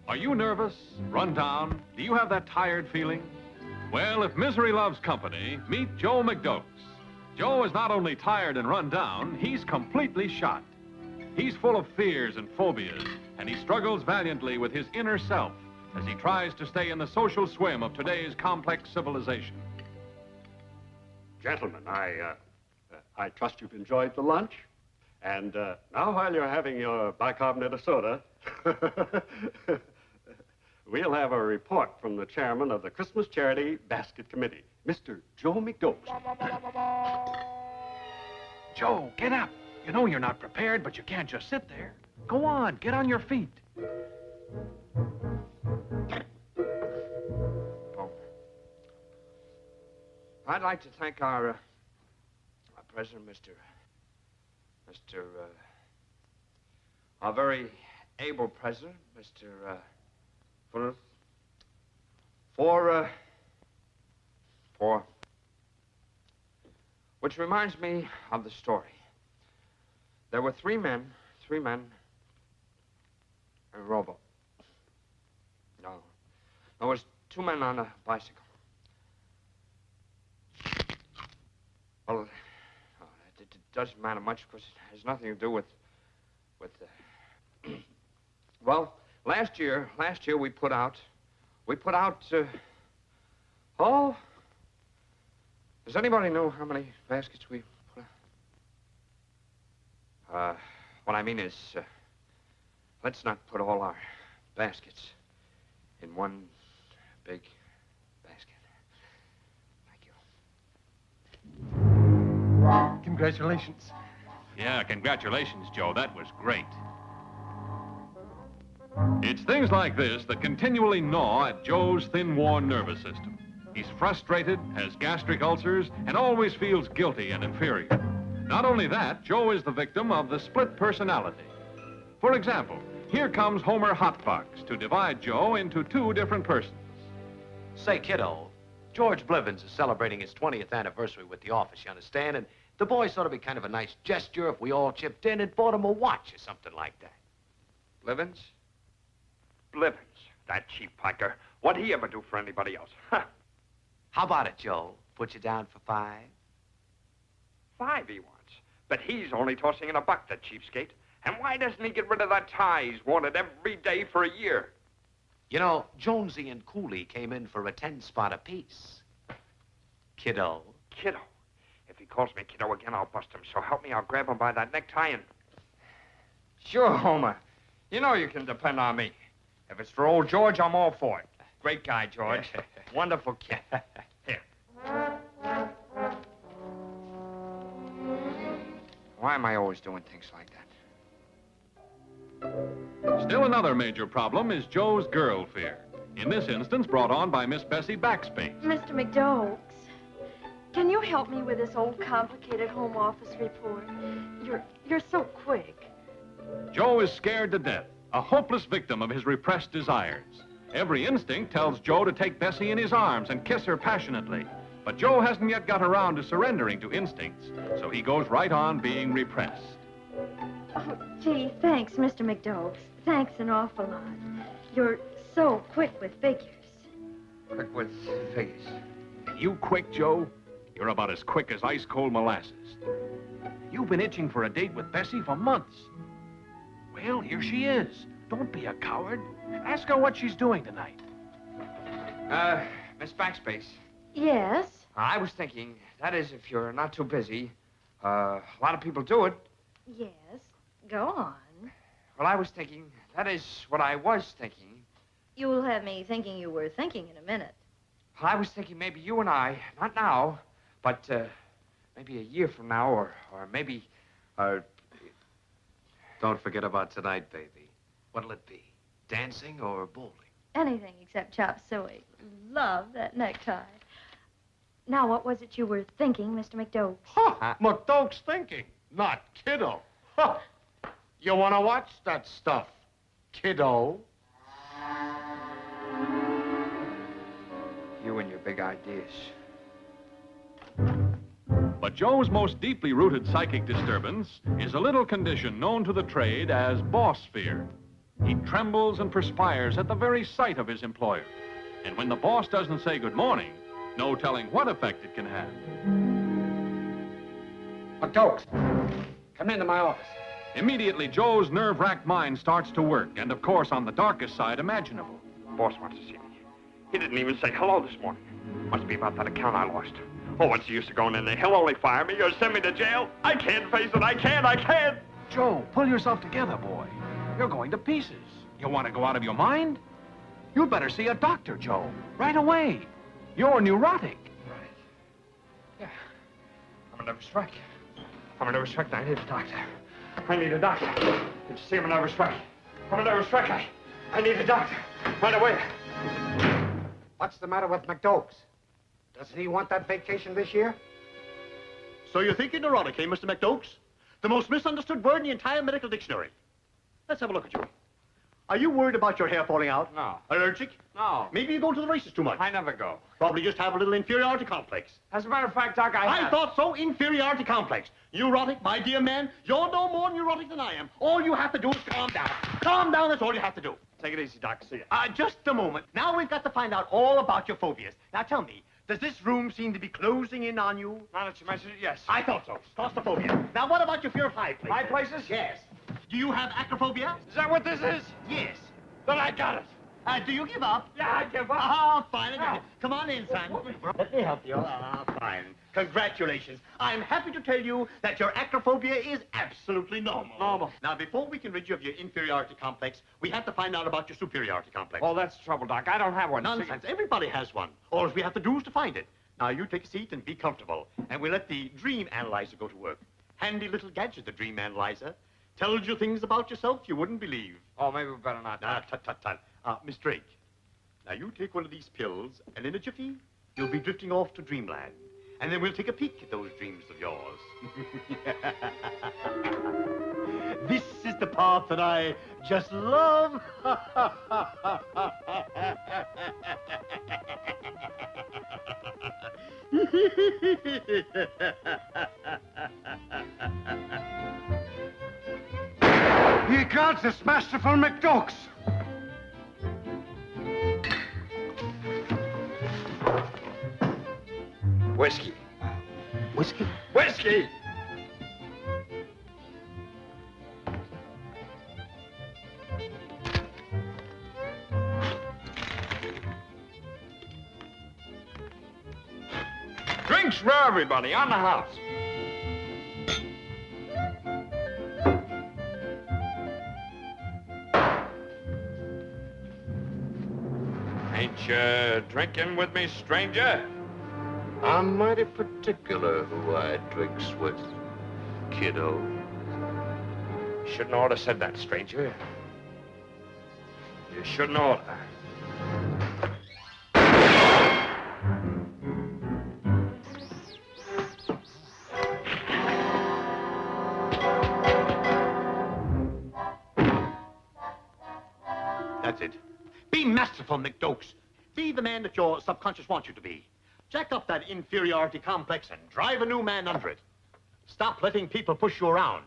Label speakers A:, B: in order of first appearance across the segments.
A: Are you nervous? Run down? Do you have that tired feeling? Well, if misery loves company, meet Joe McDokes. Joe is not only tired and run down, he's completely shot. He's full of fears and phobias, and he struggles valiantly with his inner self as he tries to stay in the social swim of today's complex civilization.
B: Gentlemen, I trust you've enjoyed the lunch. And now while you're having your bicarbonated soda, we'll have a report from the chairman of the Christmas Charity Basket Committee, Mr. Joe McDokes.
A: Joe, get up. You know you're not prepared, but you can't just sit there. Go on, get on your feet.
C: Oh. I'd like to thank our president, our very able president, Mr. Fuller, for, which reminds me of the story. There were three men in a rowboat. No, there was two men on a bicycle. Well, it doesn't matter much because it has nothing to do with well, last year we put out, oh, does anybody know how many baskets we put out? What I mean is, let's not put all our baskets in one big basket. Thank you.
D: Congratulations.
A: Yeah, congratulations, Joe. That was great. It's things like this that continually gnaw at Joe's thin, worn nervous system. He's frustrated, has gastric ulcers, and always feels guilty and inferior. Not only that, Joe is the victim of the split personality. For example, here comes Homer Hotbox to divide Joe into two different persons.
E: Say, kiddo, George Blivens is celebrating his 20th anniversary with the office, you understand? And the boys thought it'd be kind of a nice gesture if we all chipped in and bought him a watch or something like that.
C: Blivens?
F: Blivens, that cheap piker. What'd he ever do for anybody else? Huh.
E: How about it, Joe? Put you down for 5?
F: 5 he wants. But he's only tossing in $1, that cheapskate. And why doesn't he get rid of that tie he's worn it every day for a year?
E: You know, Jonesy and Cooley came in for a 10-spot apiece. Kiddo.
F: Kiddo. If he calls me kiddo again, I'll bust him. So help me, I'll grab him by that necktie and...
C: Sure, Homer. You know you can depend on me. If it's for old George, I'm all for it. Great guy, George. Wonderful kid. Here. Why am I always doing things like that?
A: Still another major problem is Joe's girl fear. In this instance, brought on by Miss Bessie Backspace.
G: Mr. McDokes, can you help me with this old complicated home office report? You're so quick.
A: Joe is scared to death, a hopeless victim of his repressed desires. Every instinct tells Joe to take Bessie in his arms and kiss her passionately. But Joe hasn't yet got around to surrendering to instincts, so he goes right on being repressed.
G: Oh, gee, thanks, Mr. McDokes. Thanks an awful lot. You're so quick with figures.
C: Quick with figures.
A: You quick, Joe? You're about as quick as ice-cold molasses. You've been itching for a date with Bessie for months. Well, here she is. Don't be a coward. Ask her what she's doing tonight.
C: Miss Backspace.
G: Yes?
C: I was thinking, that is, if you're not too busy, a lot of people do it.
G: Yes. Go on.
C: Well, I was thinking, that is what I was thinking.
G: You'll have me thinking you were thinking in a minute.
C: Well, I was thinking maybe you and I, not now, but maybe a year from now, or maybe,
E: Don't forget about tonight, baby. What'll it be? Dancing or bowling?
G: anything except chop suey. Love that necktie. Now, what was it you were thinking, Mr. McDope?
D: Huh, McDoke's thinking, not kiddo. Huh. You want to watch that stuff, kiddo?
C: You and your big ideas.
A: But Joe's most deeply rooted psychic disturbance is a little condition known to the trade as boss fear. He trembles and perspires at the very sight of his employer. And when the boss doesn't say good morning, no telling what effect it can have.
C: McDokes, come into my office.
A: Immediately, Joe's nerve-wracked mind starts to work, and of course on the darkest side imaginable.
F: Boss wants to see me. He didn't even say hello this morning. Must be about that account I lost. Oh, what's the use of going in there? He'll only fire me or send me to jail. I can't face it. I can't.
A: Joe, pull yourself together, boy. You're going to pieces. You want to go out of your mind? You'd better see a doctor, Joe, right away. You're neurotic.
C: Right. Yeah. I'm a nervous wreck. I need a doctor. I need a doctor. Did you see I'm a nervous wreck? I'm a nervous wreck. I need a doctor. Right away.
D: What's the matter with McDokes? Doesn't he want that vacation this year?
B: So you think you're neurotic, eh, Mr. McDokes? The most misunderstood word in the entire medical dictionary. Let's have a look at you. Are you worried about your hair falling out?
C: No.
B: Allergic?
C: No.
B: Maybe you go to the races too much.
C: I never go.
B: Probably just have a little inferiority complex.
C: As a matter of fact, Doc,
B: I thought so. Inferiority complex. Neurotic, my dear man. You're no more neurotic than I am. All you have to do is calm down. Calm down, that's all you have to do.
C: Take it easy, Doc. See you.
B: Just a moment. Now we've got to find out all about your phobias. Now tell me, does this room seem to be closing in on you?
C: Now that you mention it, yes.
B: I thought so. Claustrophobia. Now what about your fear of high places?
C: High places?
B: Yes. Do you have acrophobia?
C: Is that what this is?
B: Yes.
C: Then I got it.
B: Do you give up?
C: Yeah, I give up.
B: Ah, fine. I got it. Come on in, son. Let me help you. Fine. Congratulations. I'm happy to tell you that your acrophobia is absolutely normal.
C: Normal.
B: Now, before we can rid you of your inferiority complex, we have to find out about your superiority complex.
C: Oh, that's the trouble, Doc. I don't have one.
B: Nonsense. Everybody has one. All we have to do is to find it. Now, you take a seat and be comfortable, and we'll let the dream analyzer go to work. Handy little gadget, the dream analyzer. Tells you things about yourself you wouldn't believe.
C: Oh, maybe we better not.
B: Tut. Miss Drake, now you take one of these pills, and in a jiffy, you'll be drifting off to dreamland. And then we'll take a peek at those dreams of yours. This is the part that I just love.
D: Ye gods, it's masterful McDokes.
C: Whiskey.
D: Whiskey?
C: Whiskey! Drinks for everybody on the house. Ain't you drinking with me, stranger?
H: I'm mighty particular who I drinks with, kiddo.
C: Shouldn't ought to said that, stranger. You shouldn't ought to.
B: That's it. Be masterful, McDokes. Be the man that your subconscious wants you to be. Jack up that inferiority complex and drive a new man under it. Stop letting people push you around.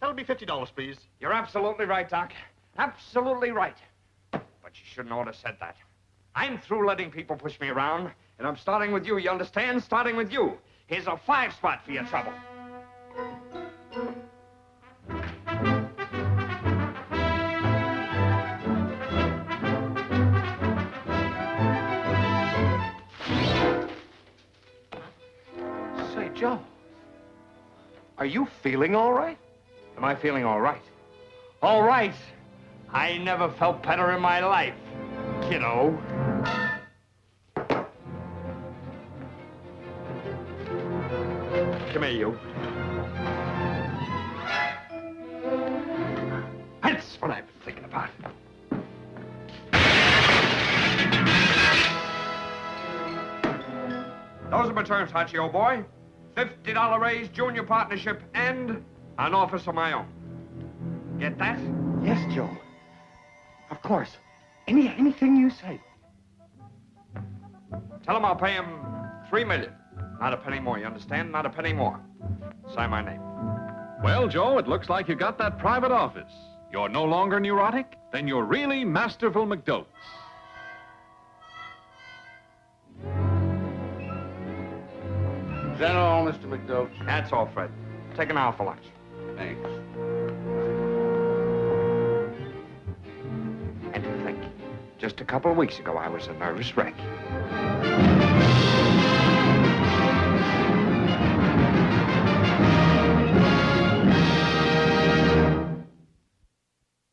B: That'll be $50, please.
F: You're absolutely right, Doc. Absolutely right. But you shouldn't ought to said that. I'm through letting people push me around, and I'm starting with you, you understand? Starting with you. Here's a 5-spot for your trouble.
E: Say, Joe, are you feeling all right?
F: Am I feeling all right? All right. I never felt better in my life, kiddo. Come here, you. That's what I've been thinking about. my terms, Hachi, old boy. $50 raise, junior partnership, and an office of my own. Get that?
I: Yes, Joe. Of course. Anything you say.
F: Tell him I'll pay him $3 million. Not a penny more, you understand? Not a penny more. Sign my name.
A: Well, Joe, it looks like you got that private office. You're no longer neurotic? Then you're really masterful McDokes.
H: Is that all, Mr. McDokes?
F: That's all, Fred. Take an hour for lunch.
H: Thanks.
F: And to think, just a couple of weeks ago, I was a nervous wreck.